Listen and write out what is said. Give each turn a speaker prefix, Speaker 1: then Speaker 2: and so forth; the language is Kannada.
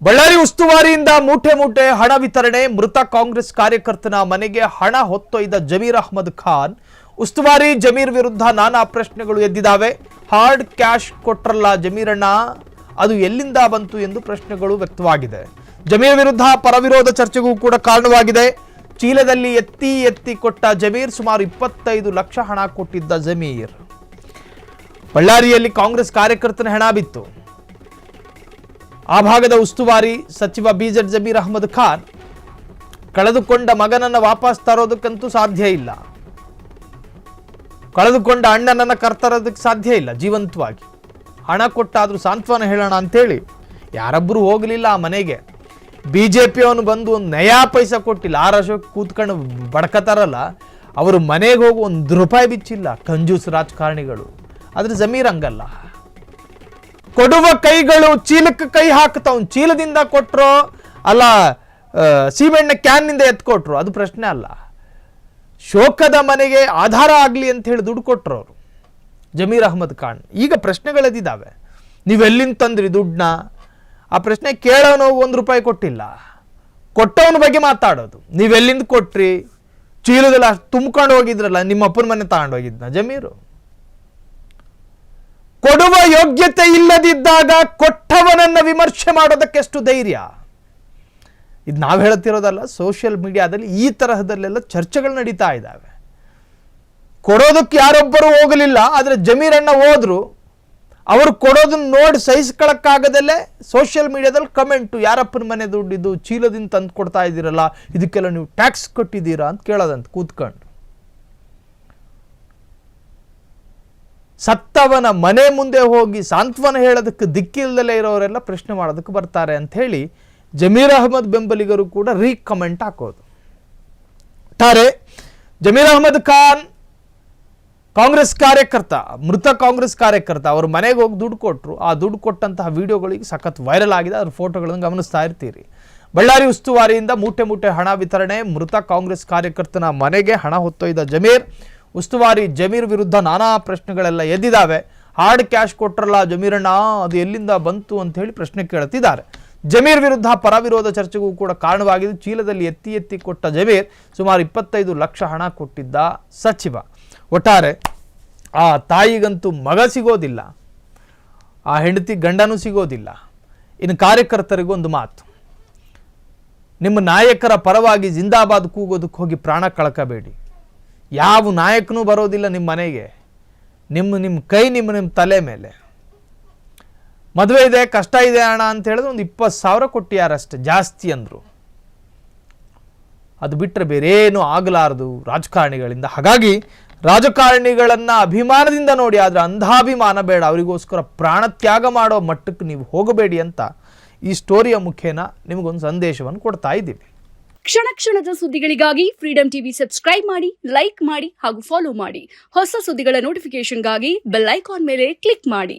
Speaker 1: ಬಳ್ಳಾರಿ ಉಸ್ತುವಾರಿಯಿಂದ ಮೂಟೆ ಮೂಟೆ ಹಣ ವಿತರಣೆ. ಮೃತ ಕಾಂಗ್ರೆಸ್ ಕಾರ್ಯಕರ್ತನ ಮನೆಗೆ ಹಣ ಹೊತ್ತೊಯ್ದ ಜಮೀರ್ ಅಹ್ಮದ್ ಖಾನ್. ಉಸ್ತುವಾರಿ ಜಮೀರ್ ವಿರುದ್ಧ ನಾನಾ ಪ್ರಶ್ನೆಗಳು ಎದ್ದಿದ್ದಾವೆ. ಹಾರ್ಡ್ ಕ್ಯಾಶ್ ಕೊಟ್ರಲ್ಲ ಜಮೀರಣ್ಣ, ಅದು ಎಲ್ಲಿಂದ ಬಂತು ಎಂದು ಪ್ರಶ್ನೆಗಳು ವ್ಯಕ್ತವಾಗಿದೆ. ಜಮೀರ್ ವಿರುದ್ಧ ಪರವಿರೋಧ ಚರ್ಚೆಗೂ ಕೂಡ ಕಾರಣವಾಗಿದೆ. ಚೀಲದಲ್ಲಿ ಎತ್ತಿ ಎತ್ತಿ ಕೊಟ್ಟ ಜಮೀರ್, ಸುಮಾರು 25 ಲಕ್ಷ ಹಣ ಕೊಟ್ಟಿದ್ದ ಜಮೀರ್. ಬಳ್ಳಾರಿಯಲ್ಲಿ ಕಾಂಗ್ರೆಸ್ ಕಾರ್ಯಕರ್ತನ ಹೆಣ ಬಿತ್ತು. ಆ ಭಾಗದ ಉಸ್ತುವಾರಿ ಸಚಿವ ಬಿಜೆಡ್ ಜಮೀರ್ ಅಹ್ಮದ್ ಖಾನ್ ಕಳೆದುಕೊಂಡ ಮಗನನ್ನ ವಾಪಸ್ ತರೋದಕ್ಕಂತೂ ಸಾಧ್ಯ ಇಲ್ಲ, ಕಳೆದುಕೊಂಡ ಅಣ್ಣನನ್ನ ಕರ್ತರೋದಕ್ಕೆ ಸಾಧ್ಯ ಇಲ್ಲ. ಜೀವಂತವಾಗಿ ಹಣ ಕೊಟ್ಟಾದ್ರೂ ಸಾಂತ್ವನ ಹೇಳೋಣ ಅಂತೇಳಿ ಯಾರೊಬ್ಬರು ಹೋಗಲಿಲ್ಲ ಆ ಮನೆಗೆ. ಬಿಜೆಪಿಯವನು ಬಂದು ಒಂದು ನಯಾ ಪೈಸಾ ಕೊಟ್ಟಿಲ್ಲ. ಆರ್ ಅಶೋಕ್ ಕೂತ್ಕೊಂಡು ಬಡ್ಕತಾರಲ್ಲ, ಅವರು ಮನೆಗೆ ಹೋಗಿ ₹1 ಬಿಚ್ಚಿಲ್ಲ. ಕಂಜೂಸ್ ರಾಜಕಾರಣಿಗಳು. ಆದ್ರೆ ಜಮೀರ್ ಹಂಗಲ್ಲ. ಕೊಡುವ ಕೈಗಳು ಚೀಲಕ್ಕೆ ಕೈ ಹಾಕ್ತಾವ್. ಚೀಲದಿಂದ ಕೊಟ್ರೋ ಅಲ್ಲ ಸೀಮೆಣ್ಣ ಕ್ಯಾನ್ನಿಂದ ಎತ್ಕೊಟ್ರು, ಅದು ಪ್ರಶ್ನೆ ಅಲ್ಲ. ಶೋಕದ ಮನೆಗೆ ಆಧಾರ ಆಗಲಿ ಅಂತ ಹೇಳಿ ದುಡ್ಡು ಕೊಟ್ರು ಅವರು ಜಮೀರ್ ಅಹ್ಮದ್ ಖಾನ್. ಈಗ ಪ್ರಶ್ನೆಗಳೆದಿದ್ದಾವೆ. ನೀವೆಲ್ಲಿಂದ ತಂದ್ರಿ ದುಡ್ಡನ್ನ? ಆ ಪ್ರಶ್ನೆ ಕೇಳೋನು ₹1 ಕೊಟ್ಟಿಲ್ಲ, ಕೊಟ್ಟವನ ಬಗ್ಗೆ ಮಾತಾಡೋದು. ನೀವೆಲ್ಲಿಂದ ಕೊಟ್ರಿ? ಚೀಲದಲ್ಲಿ ಅಷ್ಟು ತುಂಬ್ಕೊಂಡು ಹೋಗಿದ್ರಲ್ಲ, ನಿಮ್ಮ ಅಪ್ಪನ ಮನೆ ತಗೊಂಡು ಹೋಗಿದ್ನ ಜಮೀರು? ಕೊಡುವ ಯೋಗ್ಯತೆ ಇಲ್ಲದಿದ್ದಾಗ ಕೊಟ್ಟವನನ್ನ ವಿಮರ್ಶೆ ಮಾಡೋದಕ್ಕೆ ಎಷ್ಟು ಧೈರ್ಯ? ಇದು ನಾವು ಹೇಳ್ತಿರೋದಲ್ಲ, ಸೋಷಿಯಲ್ ಮೀಡಿಯಾದಲ್ಲಿ ಈ ತರಹದಲ್ಲೆಲ್ಲ ಚರ್ಚೆಗಳು ನಡೀತಾ ಇದ್ದಾವೆ. ಕೊಡೋದಕ್ಕೆ ಯಾರೊಬ್ಬರು ಹೋಗಲಿಲ್ಲ, ಆದರೆ ಜಮೀರಣ್ಣ ಹೋದ್ರು. ಅವರು ಕೊಡೋದನ್ನ ನೋಡಿ ಸಹಿಸ್ಕೊಳಕ್ಕಾಗದಲ್ಲೇ ಸೋಷಿಯಲ್ ಮೀಡಿಯಾದಲ್ಲಿ ಕಮೆಂಟು, ಯಾರಪ್ಪನ ಮನೆ ದುಡ್ಡಿದ್ದು ಚೀಲದಿಂದ ತಂದು ಕೊಡ್ತಾ ಇದ್ದೀರಲ್ಲ, ಇದಕ್ಕೆಲ್ಲ ನೀವು ಟ್ಯಾಕ್ಸ್ ಕಟ್ಟಿದ್ದೀರಾ ಅಂತ ಕೇಳೋದಂತ ಕೂತ್ಕೊಂಡು. ಸತ್ತವನ ಮನೆ ಮುಂದೆ ಹೋಗಿ ಸಾಂತ್ವನ ಹೇಳೋದಕ್ಕೆ ದಿಕ್ಕಿಲ್ದಲೇ ಇರೋರೆಲ್ಲ ಪ್ರಶ್ನೆ ಮಾಡೋದಕ್ಕೆ ಬರ್ತಾರೆ ಅಂತ ಹೇಳಿ ಜಮೀರ್ ಅಹ್ಮದ್ ಬೆಂಬಲಿಗರು ಕೂಡ ಕಮೆಂಟ್ ಹಾಕೋದು. ಒಟ್ಟಾರೆ ಜಮೀರ್ ಅಹ್ಮದ್ ಖಾನ್ ಕಾಂಗ್ರೆಸ್ ಕಾರ್ಯಕರ್ತ, ಮೃತ ಕಾಂಗ್ರೆಸ್ ಕಾರ್ಯಕರ್ತ, ಅವ್ರ ಮನೆಗೆ ಹೋಗಿ ದುಡ್ಡು ಕೊಟ್ಟರು. ಆ ದುಡ್ಡು ಕೊಟ್ಟಂತಹ ವಿಡಿಯೋಗಳಿಗೆ ಸಖತ್ ವೈರಲ್ ಆಗಿದೆ. ಅದ್ರ ಫೋಟೋಗಳನ್ನು ಗಮನಿಸ್ತಾ ಇರ್ತೀರಿ. ಬಳ್ಳಾರಿ ಉಸ್ತುವಾರಿಯಿಂದ ಮೂಟೆ ಮೂಟೆ ಹಣ ವಿತರಣೆ. ಮೃತ ಕಾಂಗ್ರೆಸ್ ಕಾರ್ಯಕರ್ತನ ಮನೆಗೆ ಹಣ ಹೊತ್ತೊಯ್ದ ಜಮೀರ್. ಉಸ್ತುವಾರಿ ಜಮೀರ್ ವಿರುದ್ಧ ನಾನಾ ಪ್ರಶ್ನೆಗಳೆಲ್ಲ ಎದ್ದಿದ್ದಾವೆ. ಹಾರ್ಡ್ ಕ್ಯಾಶ್ ಕೊಟ್ರಲ್ಲ ಜಮೀರಣ್ಣ, ಅದು ಎಲ್ಲಿಂದ ಬಂತು ಅಂತ ಹೇಳಿ ಪ್ರಶ್ನೆ ಕೇಳುತ್ತಿದ್ದಾರೆ. ಜಮೀರ್ ವಿರುದ್ಧ ಪರವಿರೋಧ ಚರ್ಚೆಗೂ ಕೂಡ ಕಾರಣವಾಗಿದೆ. ಚೀಲದಲ್ಲಿ ಎತ್ತಿ ಎತ್ತಿ ಕೊಟ್ಟ ಜಮೀರ್, ಸುಮಾರು 25 ಲಕ್ಷ ಹಣ ಕೊಟ್ಟಿದ್ದ ಸಚಿವ. ಒಟ್ಟಾರೆ ಆ ತಾಯಿಗಂತೂ ಮಗ ಸಿಗೋದಿಲ್ಲ, ಆ ಹೆಂಡತಿ ಗಂಡನೂ ಸಿಗೋದಿಲ್ಲ. ಇನ್ನು ಕಾರ್ಯಕರ್ತರಿಗೊಂದು ಮಾತು, ನಿಮ್ಮ ನಾಯಕರ ಪರವಾಗಿ ಜಿಂದಾಬಾದ್ ಕೂಗೋದಕ್ಕೆ ಹೋಗಿ ಪ್ರಾಣ ಕಳ್ಕಬೇಡಿ. ಯಾವ ನಾಯಕನೂ ಬರೋದಿಲ್ಲ ನಿಮ್ಮ ಮನೆಗೆ. ನಿಮ್ಮ ಕೈ ನಿಮ್ಮ ತಲೆ ಮೇಲೆ. ಮದುವೆ ಇದೆ, ಕಷ್ಟ ಇದೆ ಅಣ್ಣ ಅಂತ ಹೇಳಿದ್ರೆ ಒಂದು 20,000 ಕೊಟ್ಟಿಯಾರಷ್ಟೆ, ಜಾಸ್ತಿ ಅಂದರು. ಅದು ಬಿಟ್ಟರೆ ಬೇರೇನೂ ಆಗಲಾರದು ರಾಜಕಾರಣಿಗಳಿಂದ. ಹಾಗಾಗಿ ರಾಜಕಾರಣಿಗಳನ್ನು ಅಭಿಮಾನದಿಂದ ನೋಡಿ, ಆದರೆ ಅಂಧಾಭಿಮಾನ ಬೇಡ. ಅವರಿಗೋಸ್ಕರ ಪ್ರಾಣ ತ್ಯಾಗ ಮಾಡೋ ಮಟ್ಟಕ್ಕೆ ನೀವು ಹೋಗಬೇಡಿ ಅಂತ ಈ ಸ್ಟೋರಿಯ ಮುಖೇನ ನಿಮಗೊಂದು ಸಂದೇಶವನ್ನು ಕೊಡ್ತಾ ಇದ್ದೀವಿ.
Speaker 2: ಕ್ಷಣ ಕ್ಷಣದ ಸುದ್ದಿಗಳಿಗಾಗಿ ಫ್ರೀಡಂ ಟಿವಿ ಸಬ್ಸ್ಕ್ರೈಬ್ ಮಾಡಿ, ಲೈಕ್ ಮಾಡಿ ಹಾಗೂ ಫಾಲೋ ಮಾಡಿ. ಹೊಸ ಸುದ್ದಿಗಳ ನೋಟಿಫಿಕೇಶನ್ಗಾಗಿ ಬೆಲ್ ಐಕಾನ್ ಮೇಲೆ ಕ್ಲಿಕ್ ಮಾಡಿ.